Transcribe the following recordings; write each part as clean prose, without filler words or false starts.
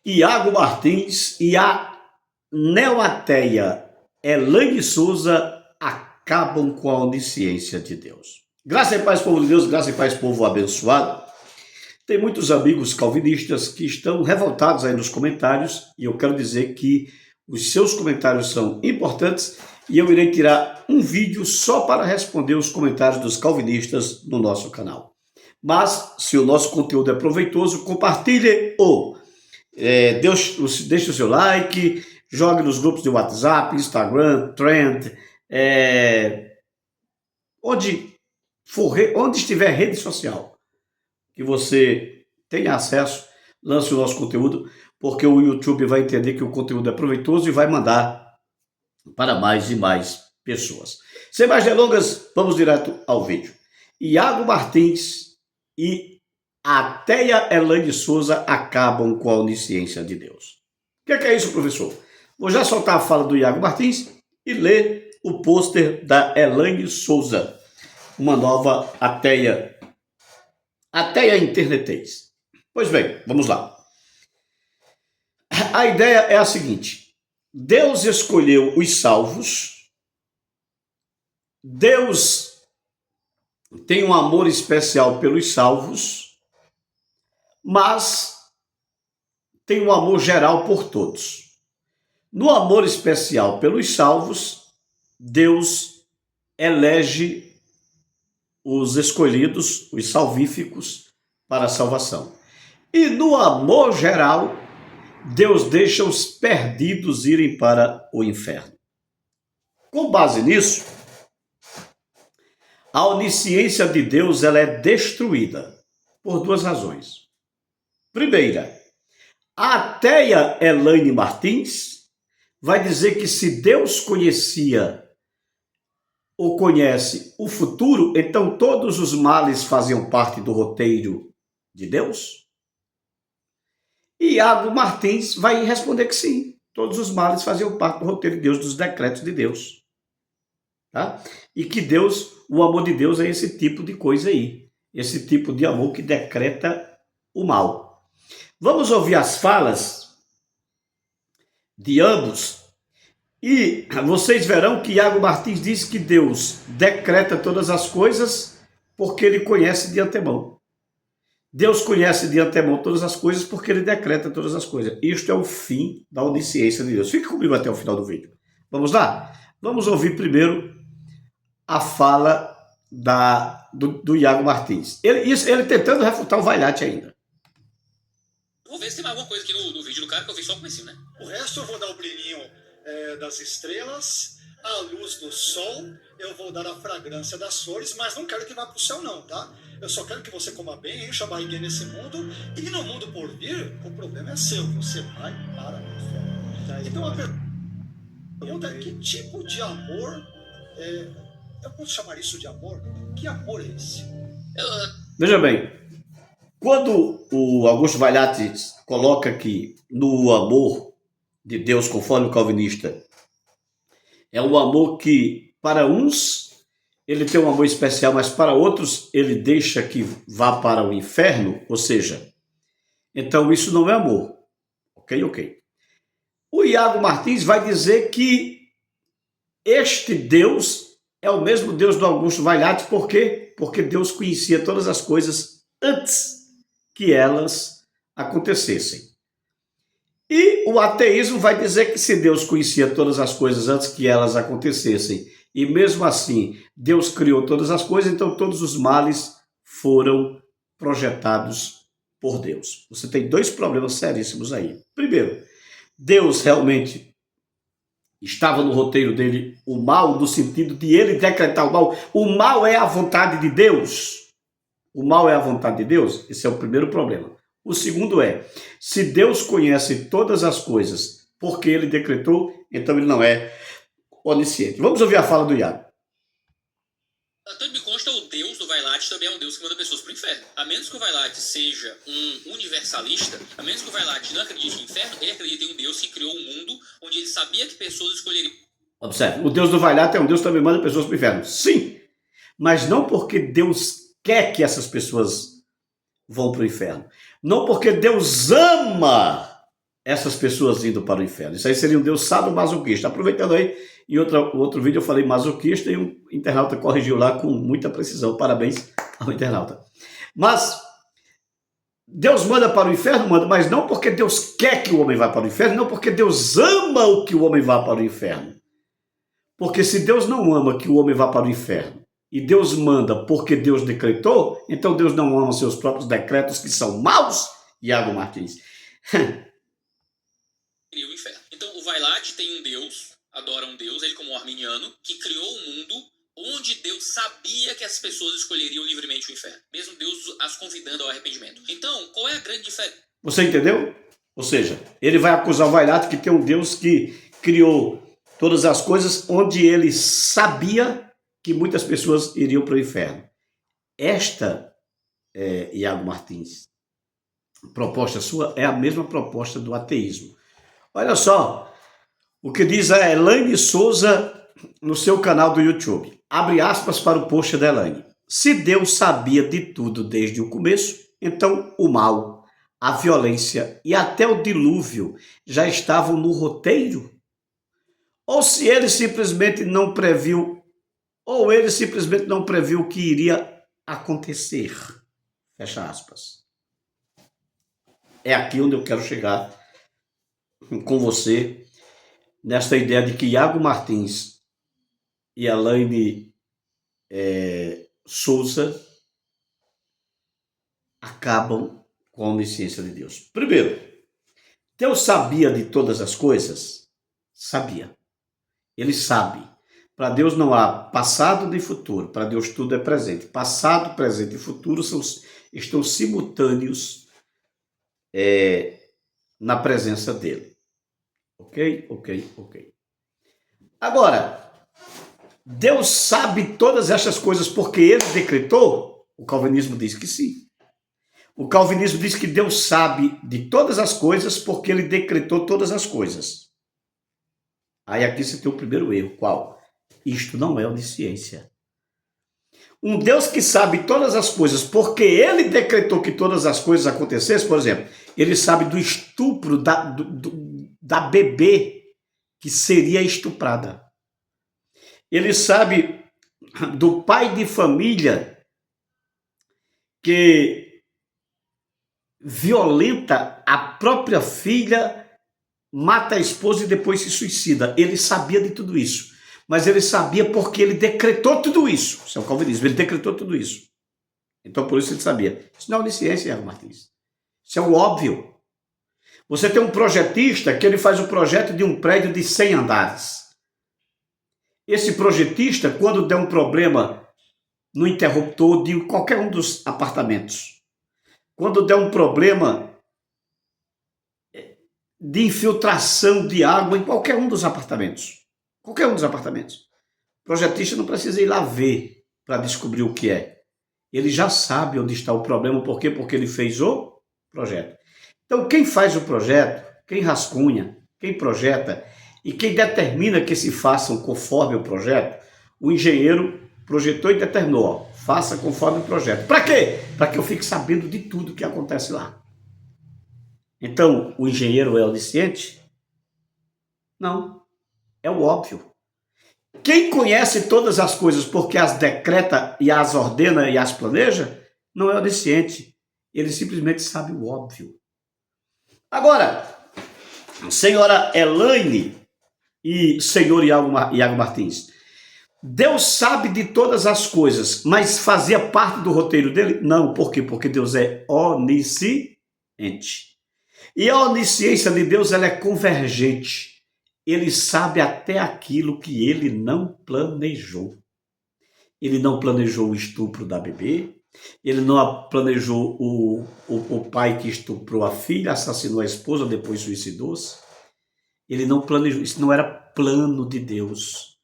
Iago Martins e a neoateia Elaine Souza acabam com a onisciência de Deus. Graça e paz, povo de Deus, graça e paz, povo abençoado. Tem muitos amigos calvinistas que estão revoltados aí nos comentários e eu quero dizer que os seus comentários são importantes e eu irei tirar um vídeo só para responder os comentários dos calvinistas no nosso canal. Mas, se o nosso conteúdo é proveitoso, compartilhe-o. Deixe o seu like, jogue nos grupos de WhatsApp, Instagram, Trend, onde estiver rede social, que você tenha acesso, lance o nosso conteúdo, porque o YouTube vai entender que o conteúdo é proveitoso e vai mandar para mais e mais pessoas. Sem mais delongas, vamos direto ao vídeo. Iago Martins e a ateia Elaine Souza acabam com a onisciência de Deus. O que é isso, professor? Vou já soltar a fala do Iago Martins e ler o pôster da Elaine Souza, uma nova ateia internetês. Pois bem, vamos lá. A ideia é a seguinte: Deus escolheu os salvos, Deus tem um amor especial pelos salvos, mas tem um amor geral por todos. No amor especial pelos salvos, Deus elege os escolhidos, os salvíficos, para a salvação. E no amor geral, Deus deixa os perdidos irem para o inferno. Com base nisso, a onisciência de Deus ela é destruída por duas razões. Primeira, a ateia Elaine Martins vai dizer que se Deus conhecia ou conhece o futuro, então todos os males faziam parte do roteiro de Deus? E Iago Martins vai responder que sim, todos os males faziam parte do roteiro de Deus, dos decretos de Deus. Tá? E que Deus, o amor de Deus é esse tipo de coisa aí, esse tipo de amor que decreta o mal. Vamos ouvir as falas de ambos e vocês verão que Iago Martins diz que Deus decreta todas as coisas porque ele conhece de antemão. Deus conhece de antemão todas as coisas porque ele decreta todas as coisas. Isto é o fim da onisciência de Deus. Fique comigo até o final do vídeo. Vamos lá? Vamos ouvir primeiro a fala do Iago Martins. Ele tentando refutar o Vailate ainda. Vou ver se tem mais alguma coisa aqui no vídeo do cara, que eu vi só o comecinho, né? O resto eu vou dar o brilhinho das estrelas, a luz do sol, eu vou dar a fragrância das flores, mas não quero que vá para o céu não, tá? Eu só quero que você coma bem, encha a barriguinha nesse mundo, e no mundo por vir, o problema é seu, você vai para o inferno. Então a pergunta é: que tipo de amor, eu posso chamar isso de amor? Que amor é esse? Veja bem, quando o Augusto Vailate coloca que no amor de Deus, conforme o calvinista, é um amor que para uns ele tem um amor especial, mas para outros ele deixa que vá para o inferno, ou seja, então isso não é amor. Ok. O Iago Martins vai dizer que este Deus é o mesmo Deus do Augusto Vailate, por quê? Porque Deus conhecia todas as coisas antes que elas acontecessem. E o ateísmo vai dizer que se Deus conhecia todas as coisas antes que elas acontecessem, e mesmo assim Deus criou todas as coisas, então todos os males foram projetados por Deus. Você tem dois problemas seríssimos aí. Primeiro, Deus realmente estava no roteiro dele o mal, no sentido de ele decretar o mal. O mal é a vontade de Deus. O mal é a vontade de Deus? Esse é o primeiro problema. O segundo é, se Deus conhece todas as coisas porque ele decretou, então ele não é onisciente. Vamos ouvir a fala do Iago. Tanto me consta, o Deus do Vailate também é um Deus que manda pessoas para o inferno. A menos que o Vailate seja um universalista, a menos que o Vailate não acredite no inferno, ele acredita em um Deus que criou um mundo onde ele sabia que pessoas escolheriam. Observe, o Deus do Vailate é um Deus que também manda pessoas para o inferno. Sim, mas não porque Deus quer que essas pessoas vão para o inferno. Não porque Deus ama essas pessoas indo para o inferno. Isso aí seria um Deus sadomasoquista. Aproveitando aí, em outro vídeo eu falei masoquista e um internauta corrigiu lá com muita precisão. Parabéns ao internauta. Mas Deus manda para o inferno, manda, mas não porque Deus quer que o homem vá para o inferno, não porque Deus ama o que o homem vá para o inferno. Porque se Deus não ama que o homem vá para o inferno, e Deus manda porque Deus decretou, então Deus não ama seus próprios decretos que são maus, Iago Martins. Cria o inferno. Então o Vailate tem um Deus, adora um Deus, ele como um arminiano, que criou um mundo onde Deus sabia que as pessoas escolheriam livremente o inferno, mesmo Deus as convidando ao arrependimento. Então, qual é a grande diferença? Você entendeu? Ou seja, ele vai acusar o Vailate que tem um Deus que criou todas as coisas onde ele sabia que muitas pessoas iriam para o inferno. Esta, Iago Martins, proposta sua é a mesma proposta do ateísmo. Olha só o que diz a Elaine Souza no seu canal do YouTube. Abre aspas para o post da Elaine. Se Deus sabia de tudo desde o começo, então o mal, a violência e até o dilúvio já estavam no roteiro? Ou se ele simplesmente não previu, ou ele simplesmente não previu o que iria acontecer? Fecha aspas. É aqui onde eu quero chegar com você, nesta ideia de que Iago Martins e Elaine Souza acabam com a onisciência de Deus. Primeiro, Deus sabia de todas as coisas? Sabia. Ele sabe. Para Deus não há passado nem futuro. Para Deus tudo é presente. Passado, presente e futuro estão simultâneos na presença dele. Ok? Agora, Deus sabe todas estas coisas porque ele decretou? O calvinismo diz que sim. O calvinismo diz que Deus sabe de todas as coisas porque ele decretou todas as coisas. Aí aqui você tem o primeiro erro. Qual? Isto não é onisciência. Um Deus que sabe todas as coisas porque ele decretou que todas as coisas acontecessem, por exemplo, ele sabe do estupro da bebê que seria estuprada. Ele sabe do pai de família que violenta a própria filha, mata a esposa e depois se suicida. Ele sabia de tudo isso. Mas ele sabia porque ele decretou tudo isso. Isso é o calvinismo, ele decretou tudo isso. Então por isso ele sabia. Isso não é onisciência, Iago Martins. Isso é o óbvio. Você tem um projetista que ele faz o projeto de um prédio de 100 andares. Esse projetista, quando der um problema no interruptor de qualquer um dos apartamentos, quando der um problema de infiltração de água em qualquer um dos apartamentos, o projetista não precisa ir lá ver para descobrir o que é. Ele já sabe onde está o problema. Por quê? Porque ele fez o projeto. Então, quem faz o projeto, quem rascunha, quem projeta e quem determina que se façam conforme o projeto, o engenheiro projetou e determinou, ó, faça conforme o projeto. Para quê? Para que eu fique sabendo de tudo que acontece lá. Então, o engenheiro é onisciente? Não. É o óbvio. Quem conhece todas as coisas porque as decreta e as ordena e as planeja, não é onisciente. Ele simplesmente sabe o óbvio. Agora, senhora Elaine e senhor Iago Martins, Deus sabe de todas as coisas, mas fazia parte do roteiro dele? Não. Por quê? Porque Deus é onisciente. E a onisciência de Deus, ela é convergente. Ele sabe até aquilo que ele não planejou. Ele não planejou o estupro da bebê, ele não planejou o pai que estuprou a filha, assassinou a esposa, depois suicidou-se. Ele não planejou, isso não era plano de Deus.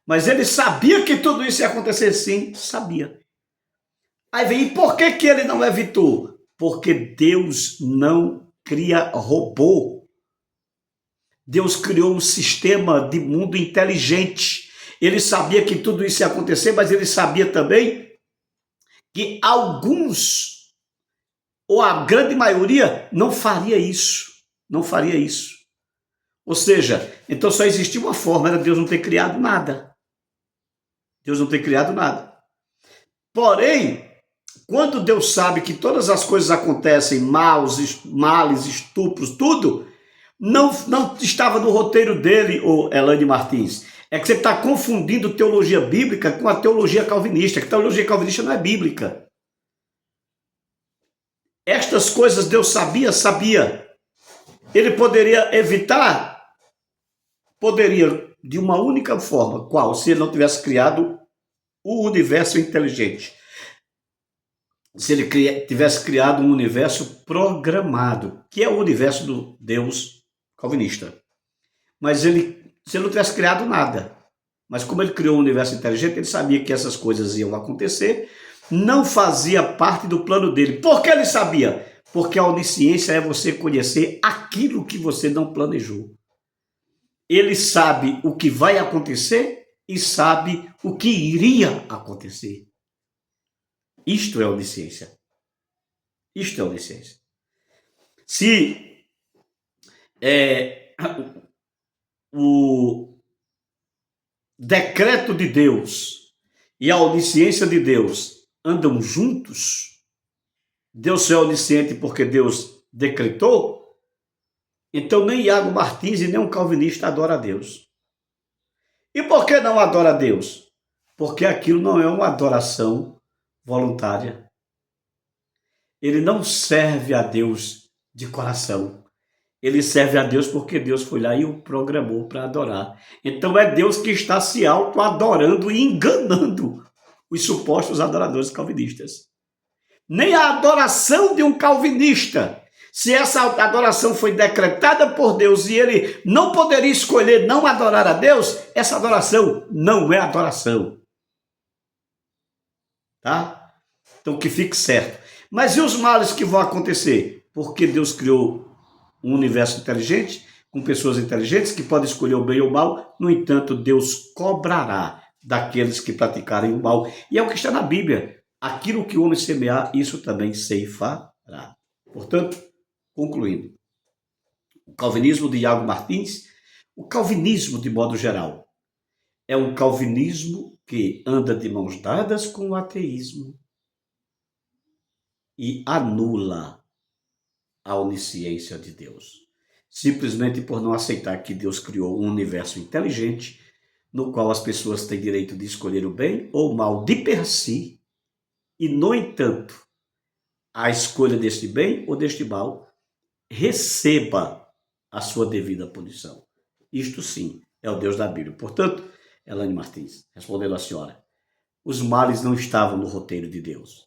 Mas ele sabia que tudo isso ia acontecer, sim, sabia. Aí vem, e por que ele não evitou? Porque Deus não cria robô. Deus criou um sistema de mundo inteligente. Ele sabia que tudo isso ia acontecer, mas ele sabia também que alguns, ou a grande maioria, não faria isso. não faria isso. Ou seja, então só existia uma forma, era Deus não ter criado nada. Deus não ter criado nada. Porém, quando Deus sabe que todas as coisas acontecem, males, estupros, tudo, não estava no roteiro dele, o Elaine Martins. É que você está confundindo teologia bíblica com a teologia calvinista, que a teologia calvinista não é bíblica. Estas coisas Deus sabia. Ele poderia evitar? Poderia, de uma única forma. Qual? Se ele não tivesse criado o universo inteligente. Se ele tivesse criado um universo programado, que é o universo do Deus calvinista. Mas se ele não tivesse criado nada, mas como ele criou um universo inteligente, ele sabia que essas coisas iam acontecer, não fazia parte do plano dele. Por que ele sabia? Porque a onisciência é você conhecer aquilo que você não planejou. Ele sabe o que vai acontecer e sabe o que iria acontecer. Isto é onisciência. Isto é onisciência. Se o decreto de Deus e a onisciência de Deus andam juntos, Deus é onisciente porque Deus decretou, então nem Iago Martins e nem um calvinista adora a Deus. E por que não adora a Deus? Porque aquilo não é uma adoração voluntária. Ele não serve a Deus de coração. Ele serve a Deus porque Deus foi lá e o programou para adorar. Então é Deus que está se auto-adorando e enganando os supostos adoradores calvinistas. Nem a adoração de um calvinista, se essa adoração foi decretada por Deus e ele não poderia escolher não adorar a Deus, essa adoração não é adoração. Tá? Então que fique certo. Mas e os males que vão acontecer? Porque Deus criou um universo inteligente, com pessoas inteligentes que podem escolher o bem ou o mal. No entanto, Deus cobrará daqueles que praticarem o mal. E é o que está na Bíblia. Aquilo que o homem semear, isso também ceifará. Portanto, concluindo, o calvinismo de Iago Martins, o calvinismo de modo geral, é um calvinismo que anda de mãos dadas com o ateísmo e anula a onisciência de Deus. Simplesmente por não aceitar que Deus criou um universo inteligente, no qual as pessoas têm direito de escolher o bem ou o mal de per si, e, no entanto, a escolha deste bem ou deste mal receba a sua devida punição. Isto sim é o Deus da Bíblia. Portanto, Elaine Martins, respondendo à senhora, os males não estavam no roteiro de Deus.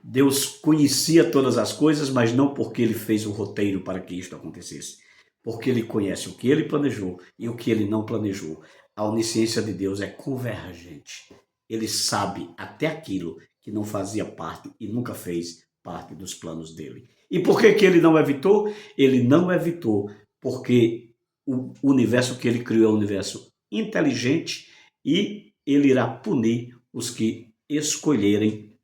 Deus conhecia todas as coisas, mas não porque ele fez um roteiro para que isto acontecesse. Porque ele conhece o que ele planejou e o que ele não planejou. A onisciência de Deus é convergente. Ele sabe até aquilo que não fazia parte e nunca fez parte dos planos dele. E por que ele não evitou? Ele não evitou porque o universo que ele criou é um universo inteligente e ele irá punir os que escolherem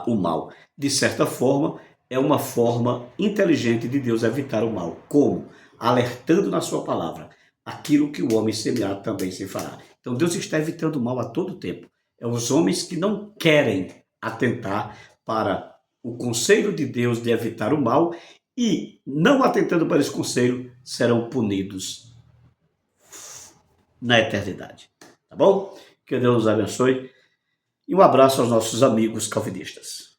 o mal. De certa forma, é uma forma inteligente de Deus evitar o mal. Como? Alertando na sua palavra. Aquilo que o homem semear também se fará. Então Deus está evitando o mal a todo tempo. É os homens que não querem atentar para o conselho de Deus de evitar o mal e, não atentando para esse conselho, serão punidos na eternidade. Tá bom? Que Deus nos abençoe. E um abraço aos nossos amigos calvinistas.